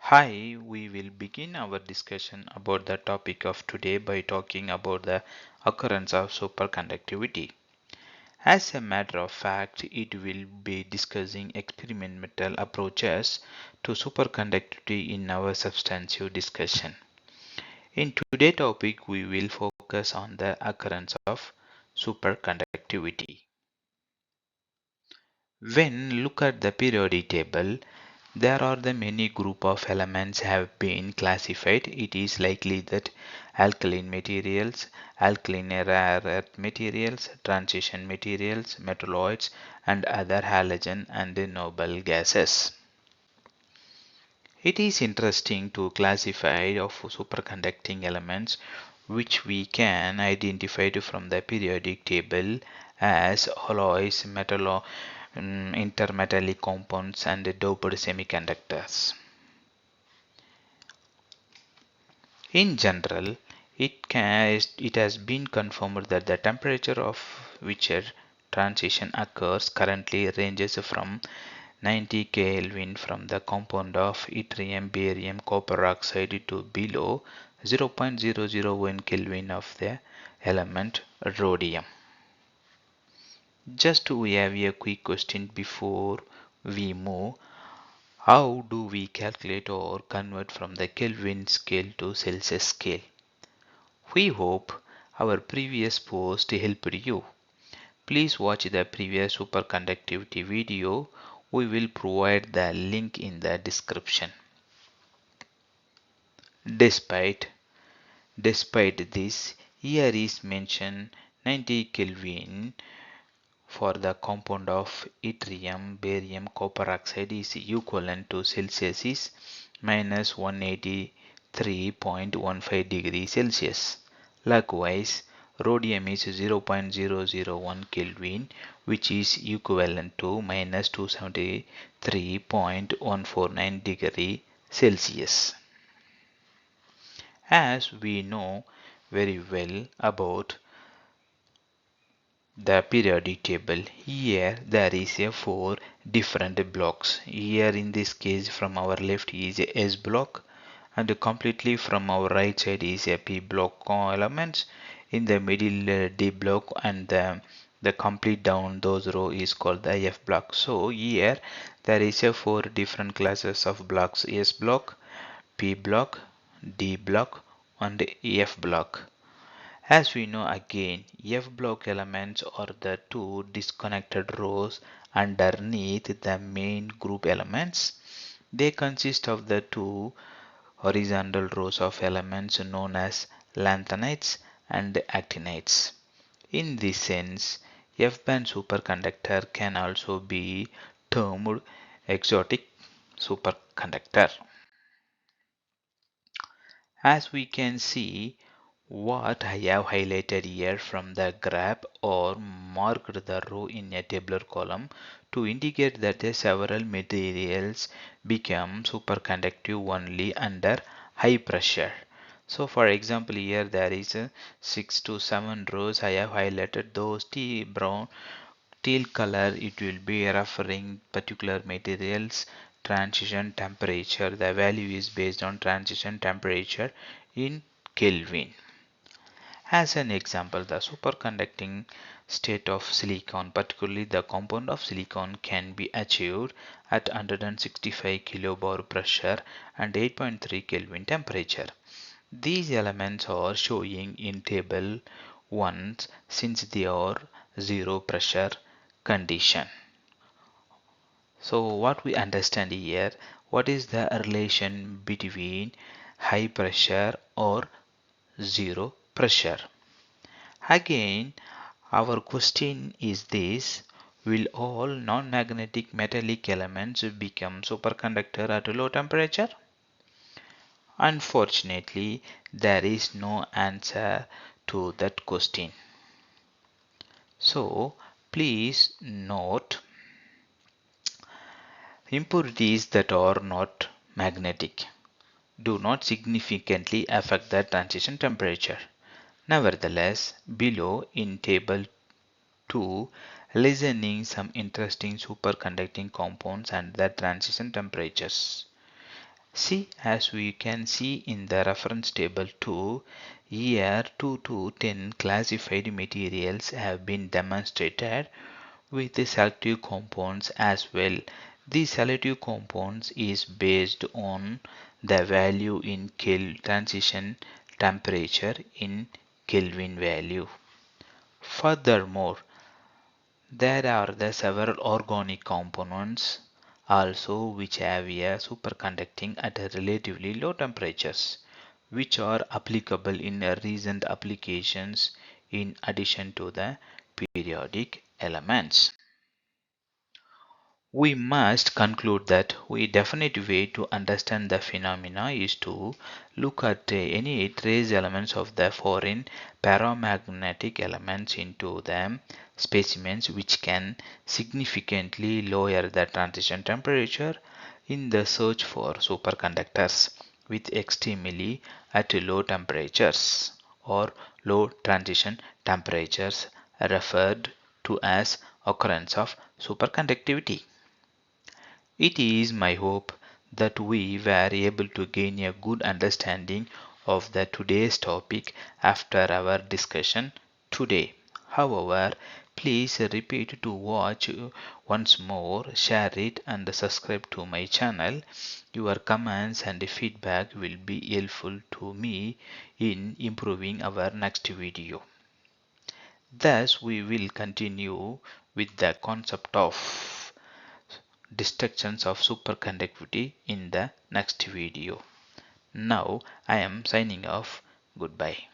Hi, we will begin our discussion about the topic of today by talking about the occurrence of superconductivity. As a matter of fact, it will be discussing experimental approaches to superconductivity in our substantive discussion. In today's topic, we will focus on the occurrence of superconductivity. When look at the periodic table, there are the many group of elements have been classified. It is likely that alkaline materials, alkaline rare earth materials, transition materials, metalloids, and other halogen and noble gases. It is interesting to classify of superconducting elements which we can identify from the periodic table as alloys, intermetallic compounds and doped semiconductors. In general, it has been confirmed that the temperature of which a transition occurs currently ranges from 90 Kelvin from the compound of yttrium, barium, copper oxide to below 0.001 Kelvin of the element rhodium. Just we have a quick question before we move. How do we calculate or convert from the Kelvin scale to Celsius scale? We hope our previous post helped you. Please watch the previous superconductivity video. We will provide the link in the description. Despite this, here is mentioned 90 Kelvin for the compound of yttrium, barium, copper oxide is equivalent to Celsius is minus 183.15 degrees Celsius. Likewise, rhodium is 0.001 Kelvin, which is equivalent to minus 273.149 degree Celsius. As we know very well about the periodic table, here there is a four different blocks. Here in this case from our left is a S block and completely from our right side is a P block elements. In the middle D block and the complete down those row is called the F block. So here there is a four different classes of blocks: S block, P block, D block and F block. As we know again, F block elements are the two disconnected rows underneath the main group elements. They consist of the two horizontal rows of elements known as lanthanides and actinides. In this sense, F-band superconductor can also be termed exotic superconductor. As we can see, what I have highlighted here from the graph or marked the row in a tabular column to indicate that the several materials become superconductive only under high pressure. So for example, here there is 6 to 7 rows. I have highlighted those teal color. It will be referring particular materials transition temperature. The value is based on transition temperature in Kelvin. As an example, the superconducting state of silicon, particularly the compound of silicon, can be achieved at 165 kilobar pressure and 8.3 Kelvin temperature. These elements are showing in table 1 since they are zero pressure condition. So what we understand here, what is the relation between high pressure or zero pressure? Again, our question is this: will all non-magnetic metallic elements become superconductor at a low temperature? Unfortunately, there is no answer to that question. So, please note impurities that are not magnetic do not significantly affect the transition temperature. Nevertheless, below in table 2, listening some interesting superconducting compounds and their transition temperatures. See, as we can see in the reference table 2, here 2 to 10 classified materials have been demonstrated with the selective compounds as well. The selective compounds is based on the value in transition temperature in Kelvin value. Furthermore, there are the several organic components also which have a superconducting at a relatively low temperatures, which are applicable in recent applications in addition to the periodic elements. We must conclude that the definite way to understand the phenomena is to look at any trace elements of the foreign paramagnetic elements into the specimens, which can significantly lower the transition temperature in the search for superconductors with extremely at low temperatures or low transition temperatures, referred to as occurrence of superconductivity. It is my hope that we were able to gain a good understanding of the today's topic after our discussion today. However, please repeat to watch once more, share it and subscribe to my channel. Your comments and feedback will be helpful to me in improving our next video. Thus, we will continue with the concept of destructions of superconductivity in the next video. Now I am signing off. Goodbye.